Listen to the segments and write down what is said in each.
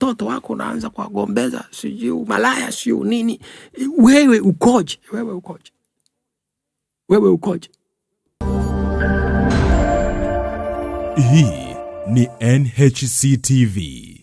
watoto wako unaanza kuwagombeza sijui malaya sio nini. Wewe ukoje? Hii ni NHC TV.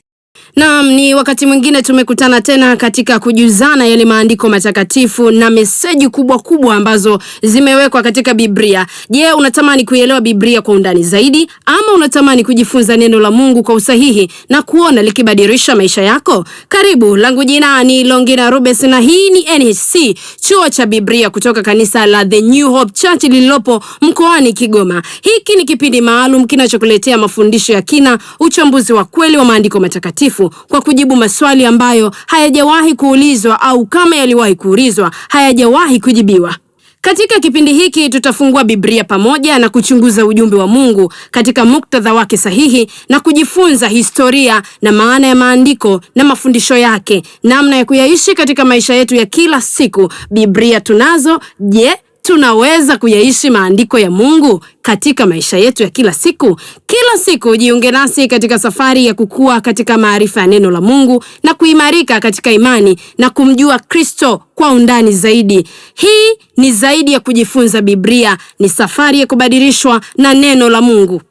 Naam, ni wakati mwingine tumekutana tena katika kujuzana yale maandiko matakatifu na meseji kubwa ambazo zimewekwa katika Biblia. Je, unatamani kuielewa Biblia kwa undani zaidi ama unatamani kujifunza neno la Mungu kwa usahihi na kuona likibadilisha maisha yako? Karibu, langu jina ni Longina Rubes na hii ni NHC, chuo cha Biblia kutoka kanisa la The New Hope Church lililopo mkoani Kigoma. Hiki ni kipindi maalum kinachokuletea mafundisho ya kina, uchambuzi wa kweli wa maandiko matakatifu kwa kujibu maswali ambayo hayajawahi kuulizwa au kama yaliwahi kuulizwa hayajawahi kujibiwa. Katika kipindi hiki tutafungua Biblia pamoja na kuchunguza ujumbe wa Mungu katika muktadha wake sahihi na kujifunza historia na maana ya maandiko na mafundisho yake, namna ya kuyaishi katika maisha yetu ya kila siku. Biblia tunazo, je, tunaweza kuyaishi maandiko ya Mungu katika maisha yetu ya kila siku? Kila siku jiunge nasi katika safari ya kukua katika maarifa ya neno la Mungu na kuimarika katika imani na kumjua Kristo kwa undani zaidi. Hii ni zaidi ya kujifunza Biblia, ni safari ya kubadilishwa na neno la Mungu.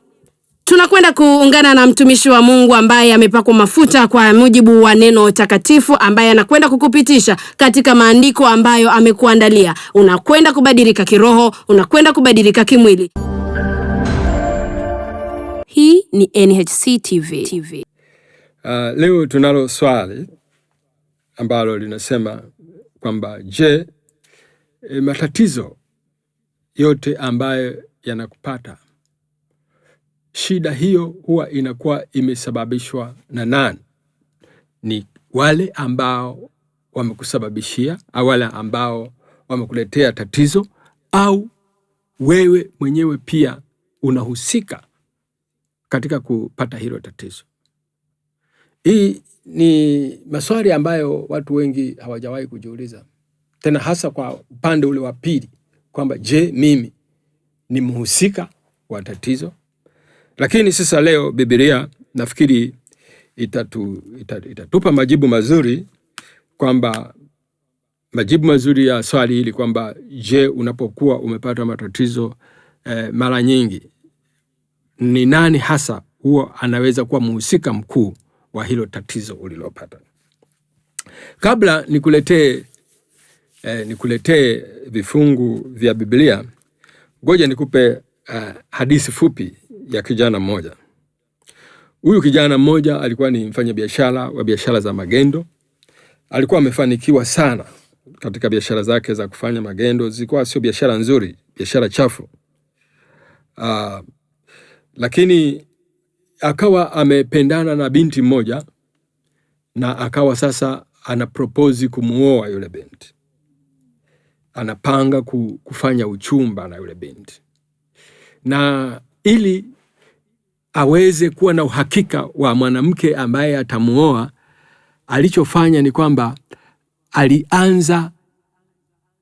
Tunakwenda kuungana na mtumishi wa Mungu ambaye amepakwa mafuta kwa mujibu wa neno takatifu, ambaye anakwenda kukupitisha katika maandiko ambayo amekuandalia. Unakwenda kubadilika kiroho, unakwenda kubadilika kimwili. Hii ni NHC TV. Leo tunalo swali ambalo linasema kwamba je, matatizo yote ambayo yanakupata, shida hiyo huwa inakuwa imesababishwa na nani? Ni wale ambao wamekusababishia au wale ambao wamekuletea tatizo, au wewe mwenyewe pia unahusika katika kupata hilo tatizo? Hii ni maswali ambayo watu wengi hawajawahi kujiuliza, tena hasa kwa upande ule wa pili, kwamba je, mimi ni mhusika wa tatizo? Lakini sasa leo Biblia nafikiri itatupa majibu mazuri, kwamba majibu mazuri ya swali hili, kwamba je, unapokuwa umepata matatizo mara nyingi, ni nani hasa huwa anaweza kuwa mhusika mkuu wa hilo tatizo ulilopata? Kabla nikuletee vifungu vya Biblia, ngoja nikupe hadithi fupi ya kijana mmoja. Huyu kijana mmoja alikuwa ni mfanya biashara wa biashara za magendo. Alikuwa amefanikiwa sana katika biashara zake za kufanya magendo. Zilikuwa sio biashara nzuri, biashara chafu. Lakini akawa amependana na binti mmoja, na akawa sasa anapropose kumuoa yule binti. Anapanga kufanya uchumba na yule binti. Na ili aweze kuwa na uhakika wa mwanamke ambaye atamuoa, alichofanya ni kwamba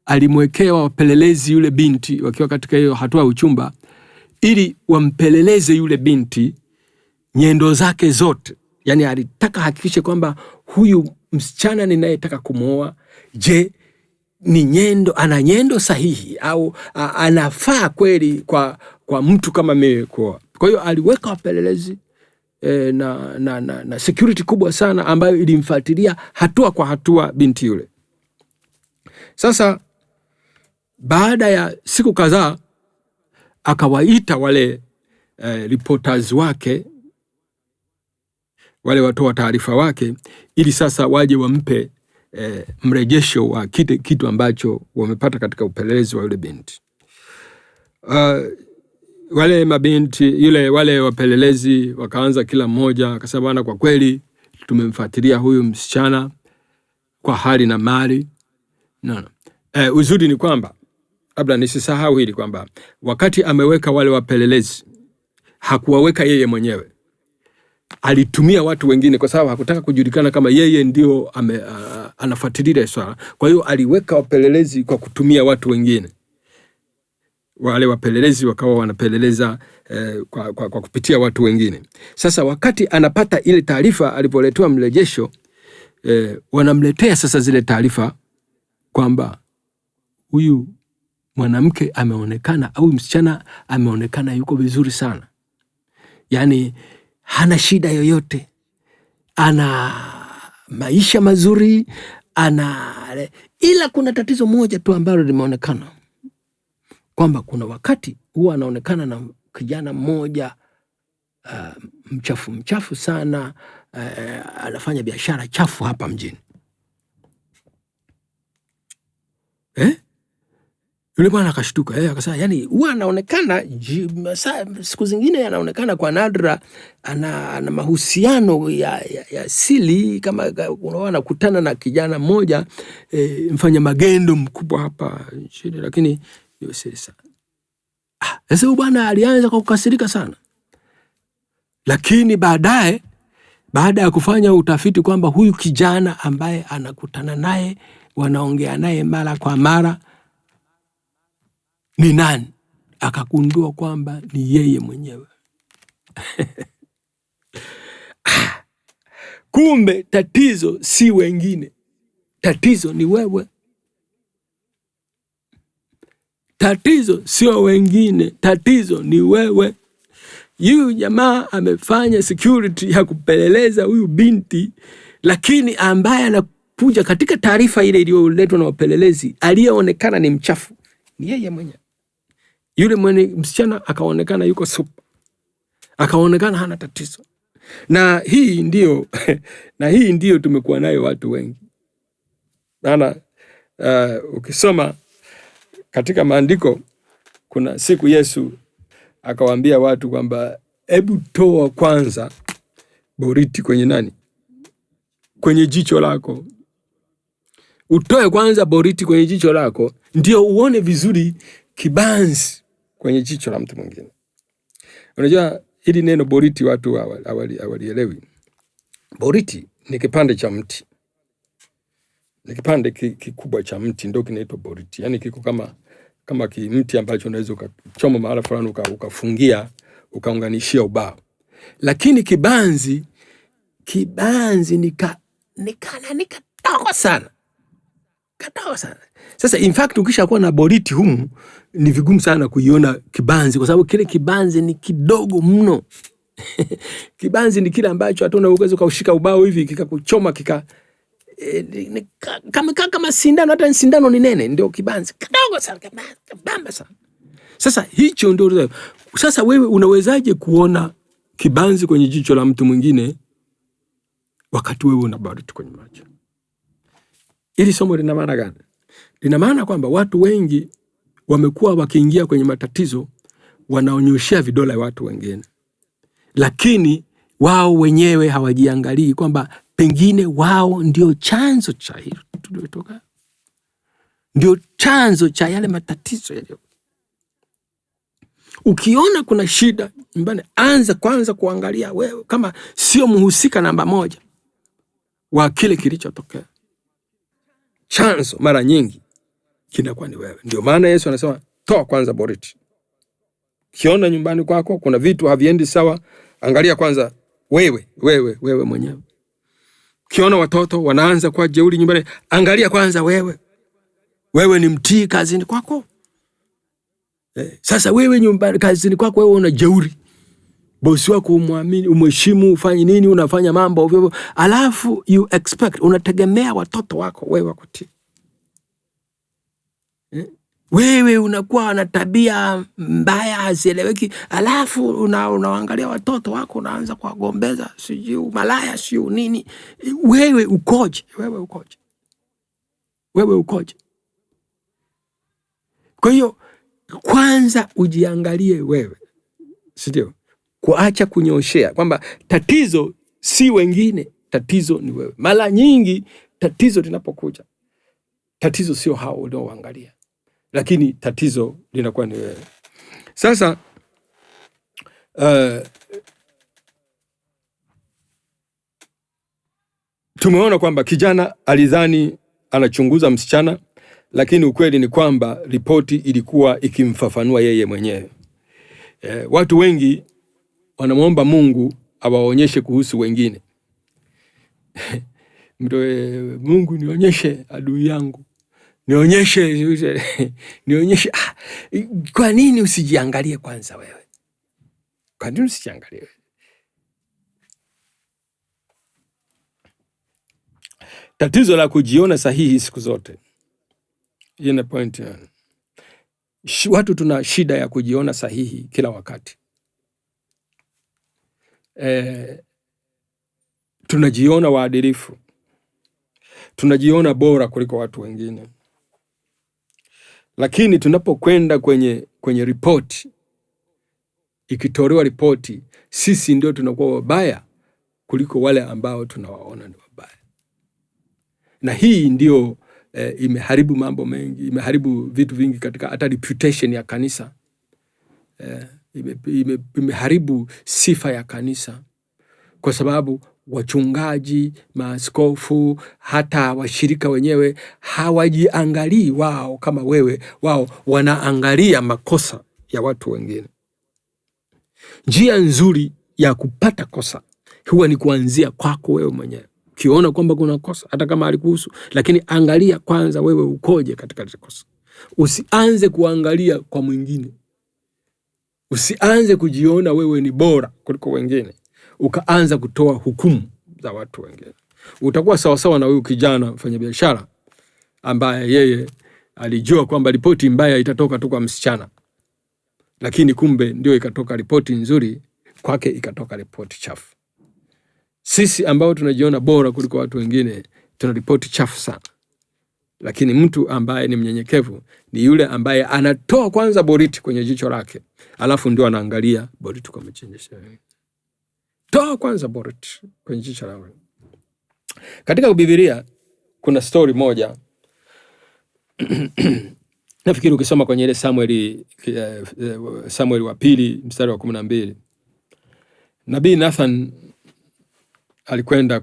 alimwekea wapelelezi yule binti wakiwa katika hiyo hatua ya uchumba, ili wampeleleze yule binti nyendo zake zote. Yani alitaka hakikishe kwamba huyu msichana ninayetaka kumuoa, je, ana nyendo sahihi au anafaa kweli kwa mtu kama mimi kuoa. Kwa hiyo aliweka wapelelezi na security kubwa sana ambayo ilimfuatilia hatua kwa hatua binti yule. Sasa baada ya siku kadhaa, akawaita wale reporters wake, wale watoa taarifa wake, ili sasa waje wampe mrejesho wa kitu ambacho wamepata katika upelelezi wa yule binti. Wale wapelelezi wakaanza kila mmoja akasema, bwana, kwa kweli tumemfuatilia huyu msichana kwa hali na mali. Uzuri ni kwamba, labda nisisahau hili, kwamba wakati ameweka wale wapelelezi, hakuwaweka yeye mwenyewe. Alitumia watu wengine kwa sababu hakutaka kujulikana kama yeye ndio anafuatilia swala. Kwa hiyo aliweka wapelelezi kwa kutumia watu wengine. wale wapelelezi wakawa wanapeleleza kwa kupitia watu wengine. Sasa wakati anapata ile taarifa, alipoletewa mrejesho, wanamletea sasa zile taarifa kwamba huyu mwanamke ameonekana au msichana ameonekana yuko vizuri sana, yani hana shida yoyote, ana maisha mazuri, ila kuna tatizo moja tu ambalo limeonekana, kwamba kuna wakati huwa anaonekana na kijana mmoja mchafu sana, anafanya biashara chafu hapa mjini. Yule bwana akashtuka, akasema yani huwa anaonekana siku zingine anaonekana kwa nadra ana mahusiano ya asili, kama unaona kutana na kijana mmoja mfanya magendo mkubwa hapa nchini, lakini hiyo siri sana. Sasa huyu bwana alianza kukasirika sana, lakini baadaye, baada ya kufanya utafiti kwamba huyu kijana ambaye anakutana naye, wanaongea naye mara kwa mara, ni nani, akagundua kwamba ni yeye mwenyewe. Kumbe tatizo si wengine, tatizo ni wewe. Tatizo sio wengine, tatizo ni wewe. Huyu jamaa amefanya security ya kupeleleza huyu binti, lakini ambaye anakuja katika taarifa ile iliyoletwa na wapelelezi, aliyeonekana ni mchafu ni yeye mwenyewe. Yule mwenye msichana akaonekana yuko super, akaonekana hana tatizo. Na hii ndio tumekuwa nayo watu wengi. Maana ukisoma katika maandiko, kuna siku Yesu akawaambia watu kwamba hebu toa kwanza boriti kwenye jicho lako. Utoe kwanza boriti kwenye jicho lako, ndio uone vizuri kibanzi kwenye jicho la mtu mwingine. Unajua hili neno boriti watu hawalielewi. Boriti ni kipande cha mti. Ni kipande kikubwa cha mti ndio kinaitwa boriti. Yaani kiko kama mti ambacho unaweza ukachoma mahali fulani ukafungia, ukaunganishia ubao. Lakini kibanzi ni kadogo sana. Kadogo sana. Sasa in fact ukishakuwa na boriti humu, ni vigumu sana kuiona kibanzi, kwa sababu kile kibanzi ni kidogo mno. Kibanzi ni kile ambacho hata unaweza ukaushika ubao hivi kikakuchoma kama sindano, hata sindano ni nene, ndio kibanzi kidogo sana, kabamba sana. Sasa hicho ndio. Sasa wewe unawezaje kuona kibanzi kwenye jicho la mtu mwingine wakati wewe una boriti kwenye macho? Ili somo lina maana gani? Lina maana kwamba watu wengi wamekuwa wakiingia kwenye matatizo, wanaonyoshia vidole watu wengine, lakini wao wenyewe hawajiangalii kwamba pengine wao ndio chanzo cha hilo tuliotoka, ndio chanzo cha yale matatizo yale. Ukiona kuna shida nyumbani, anza kwanza kuangalia wewe kama sio mhusika namba moja wa kile kilichotokea. Chanzo mara nyingi kinakuwa ni wewe. Ndio maana Yesu anasema toa kwanza boriti. Kiona nyumbani kwako kuna vitu haviendi sawa, angalia kwanza wewe mwenyewe. Kiona watoto wanaanza kwa jeuri nyumbani, angalia kwanza wewe. Wewe ni mtii kazini kwako. Sasa wewe nyumbani kazini kwako wewe una jeuri. Bosi wako umwamini, umheshimu, ufanye nini, unafanya mambo ovyo, alafu you expect, unategemea watoto wako wewe wakutii. Wewe unakuwa na tabia mbaya hazieleweki, alafu unaangalia watoto wako unaanza kuwagombeza, sijui malaya sio nini. Wewe ukoje? Kwa hiyo kwanza ujiangalie wewe, sio kuacha kunyoshea kwamba tatizo si wengine, tatizo ni wewe. Mara nyingi tatizo linapokuja, tatizo sio hao unaoangalia, lakini tatizo linakuwa ni wewe. Sasa tumeona kwamba kijana alidhani anachunguza msichana, lakini ukweli ni kwamba ripoti ilikuwa ikimfafanua yeye mwenyewe. Watu wengi wanamwomba Mungu awaonyeshe kuhusu wengine. Mungu, nionyeshe adui yangu, nionyeshe. Kwa nini usijiangalie kwanza wewe? Kwa nini usijiangalie wewe? Tatizo la kujiona sahihi siku zote. Ina point. Watu tuna shida ya kujiona sahihi kila wakati. Tunajiona waadilifu. Tunajiona bora kuliko watu wengine. Lakini tunapokwenda kwenye ripoti, ikitolewa ripoti, sisi ndio tunakuwa wabaya kuliko wale ambao tunawaona ni wabaya. Na hii ndio imeharibu mambo mengi, imeharibu vitu vingi katika hata reputation ya kanisa. Imeharibu sifa ya kanisa, kwa sababu wachungaji, maaskofu, hata washirika wenyewe hawajiangalii wao kama wewe. Wao wanaangalia makosa ya watu wengine. Njia nzuri ya kupata kosa huwa ni kuanzia kwako wewe mwenyewe. Ukiona kwamba kuna kosa, hata kama halikuhusu, lakini angalia kwanza wewe ukoje katika ile kosa. Usianze kuangalia kwa mwingine. Usianze kujiona wewe ni bora kuliko wengine, ukaanza kutoa hukumu za watu wengine. Utakuwa sawasawa na huyu kijana mfanyabiashara ambaye yeye alijua kwamba ripoti mbaya itatoka tu kwa msichana, lakini kumbe ndio ikatoka ripoti nzuri, kwake ikatoka ripoti chafu. Sisi ambao tunajiona bora kuliko watu wengine tuna ripoti chafu sana. Lakini mtu ambaye ni mnyenyekevu ni yule ambaye anatoa kwanza boriti kwenye jicho lake, alafu ndio anaangalia boriti kwa mchenjesha. Toa kwanza boriti kwenye jicho lako. Katika Biblia kuna story moja nafikiri ukisoma kwenye ile Samueli wa pili mstari wa 12, Nabii Nathan alikwenda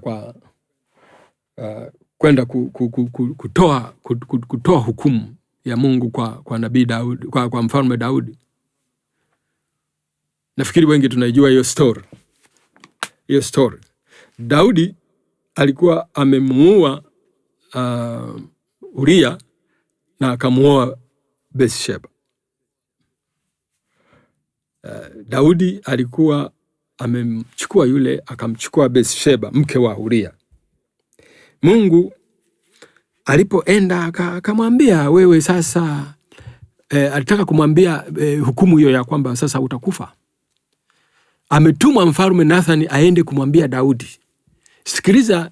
kwenda kutoa hukumu ya Mungu kwa Nabii Daudi, kwa mfalme Daudi. Nafikiri wengi tunaijua hiyo story. Daudi alikuwa amemuua Uria na akamuoa Bathsheba. Daudi alikuwa amemchukua yule, akamchukua Bathsheba mke wa Uria. Mungu alipoenda akamwambia, wewe sasa alitaka kumwambia hukumu hiyo ya kwamba sasa utakufa. Ametuma mfalme Nathan aende kumwambia Daudi. Sikiliza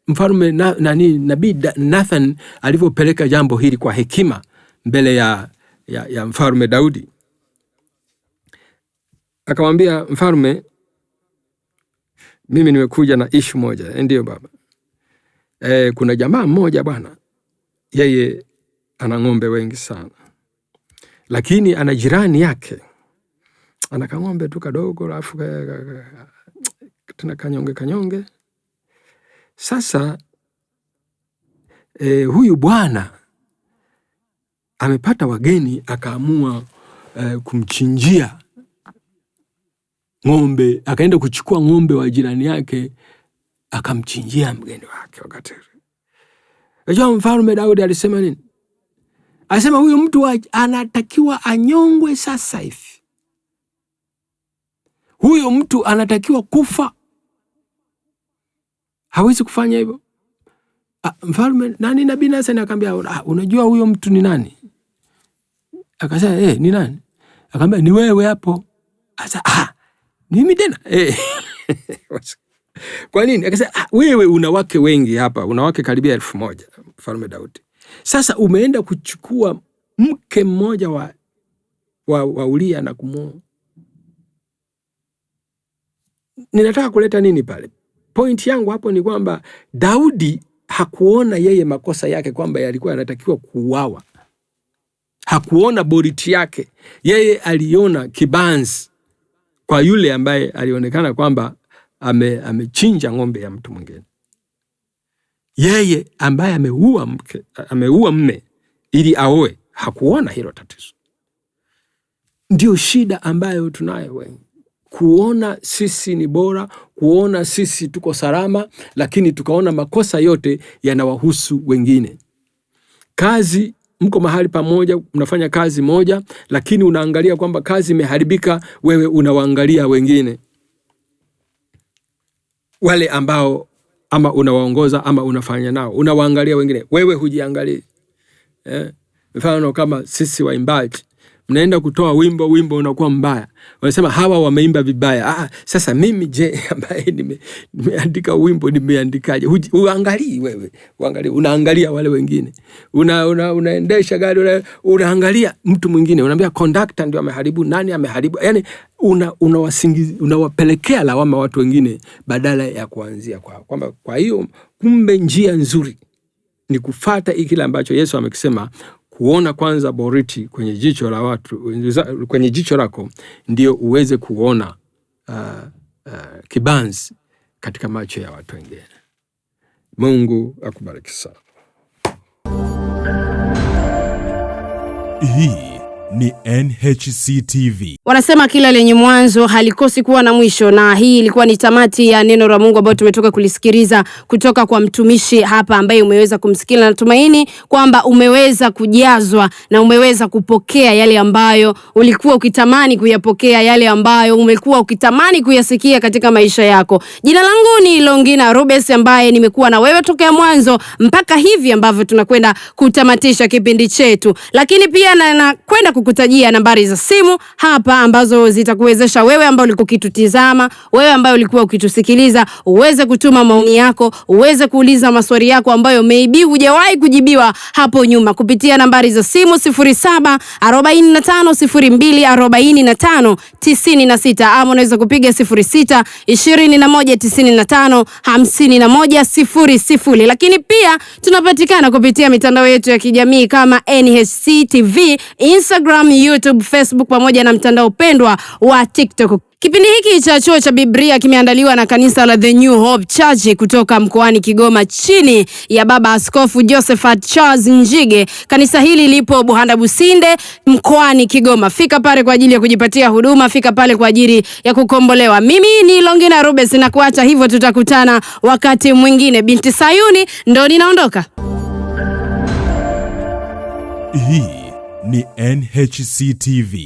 mfalme Nabii Nathan alivyopeleka jambo hili kwa hekima mbele ya mfalme Daudi. Akamwambia mfalme, mimi nimekuja na issue moja. Ndio baba. Kuna jamaa mmoja bwana, yeye ana ng'ombe wengi sana, lakini ana jirani yake ana kang'ombe tu kadogo, alafu tena kanyonge. Sasa huyu bwana amepata wageni, akaamua kumchinjia ng'ombe. Akaenda kuchukua ng'ombe wa jirani yake, akamchinjia mgeni wake. Wakati unajua mfalme Daudi alisema nini? Alisema huyu mtu anatakiwa anyongwe sasa hivi. Huyu mtu anatakiwa kufa. Hawezi kufanya hivyo. Mfalme Nabii Nathan akamwambia, unajua huyo mtu ni nani? Akasema ni nani? Akamwambia ni wewe hapo. Asa mimi tena? Kwa nini? Akasema wewe una wake wengi hapa, una wake karibia 1000, mfalme Daudi. Sasa umeenda kuchukua mke mmoja wa Uria na kumuoa. Ninataka kuleta nini pale? Point yangu hapo ni kwamba Daudi hakuona yeye makosa yake kwamba yalikuwa yanatakiwa kuuawa. Hakuona boriti yake. Yeye aliona kibanzi kwa yule ambaye alionekana kwamba amechinja ng'ombe ya mtu mwingine. Yeye ambaye ameua mme, ili aoe. Hakuona hilo tatizo. Ndio shida ambayo tunayo wengi, kuona sisi ni bora, kuona sisi tuko salama, lakini tukaona makosa yote yanawahusu wengine. Kazi, mko mahali pamoja, mnafanya kazi moja, lakini unaangalia kwamba kazi imeharibika, wewe unawaangalia wengine wale ambao ama unawaongoza ama unafanya nao, unawaangalia wengine, wewe hujiangalia. Mfano kama sisi waimbaji, mnaenda kutoa wimbo unakuwa mbaya, wanasema hawa wameimba vibaya. Sasa mimi je, ambaye nimeandika wimbo nimeandikaje? Uangalii wewe, unaangalia wale wengine. Unaendesha gari, unaangalia mtu mwingine, unaambia conductor ndio ameharibu, nani ameharibu. Yani unawapelekea lawama watu wengine badala ya kuanzia kwao. Kwamba kwa hiyo kumbe njia nzuri ni kufuata kile ambacho Yesu amekisema, kuona kwanza boriti kwenye jicho la watu, kwenye jicho lako, ndio uweze kuona kibanzi katika macho ya watu wengine. Mungu akubariki sana. Hii ni NHC TV. Wanasema kila lenye mwanzo halikosi kuwa na mwisho, na hii ilikuwa ni tamati ya neno la Mungu ambayo tumetoka kulisikiliza kutoka kwa mtumishi hapa ambaye umeweza kumsikia. Natumaini kwamba umeweza kujazwa na umeweza kupokea yale ambayo ulikuwa ukitamani kuyapokea, yale ambayo umekuwa ukitamani kuyasikia katika maisha yako. Jina langu ni Longina Rubens, ambaye nimekuwa na wewe tokea mwanzo mpaka hivi ambavyo tunakwenda kutamatisha kipindi chetu. Lakini pia nakwenda kukutajia nambari za simu hapa ambazo zitakuwezesha wewe ambao ulikuwa ukitutizama, wewe ambao ulikuwa ukitusikiliza, uweze kutuma maoni yako, uweze kuuliza maswali yako ambayo maybe hujawahi kujibiwa hapo nyuma kupitia nambari za simu 0745024596, ama unaweza kupiga 0621955100. Lakini pia tunapatikana kupitia mitandao yetu ya kijamii kama NHC TV, Instagram, YouTube, Facebook pamoja na mtandao pendwa wa TikTok. Kipindi hiki cha Chuo cha Biblia kimeandaliwa na kanisa la The New Hope Church kutoka mkoani Kigoma chini ya Baba Askofu Josephat Charles Njige. Kanisa hili lipo Buhanda Businde mkoani Kigoma. Fika pale kwa ajili ya kujipatia huduma, fika pale kwa ajili ya kukombolewa. Mimi ni Longina Rubens na kuacha hivyo, tutakutana wakati mwingine. Binti Sayuni ndo ninaondoka. Hii ni NHC TV.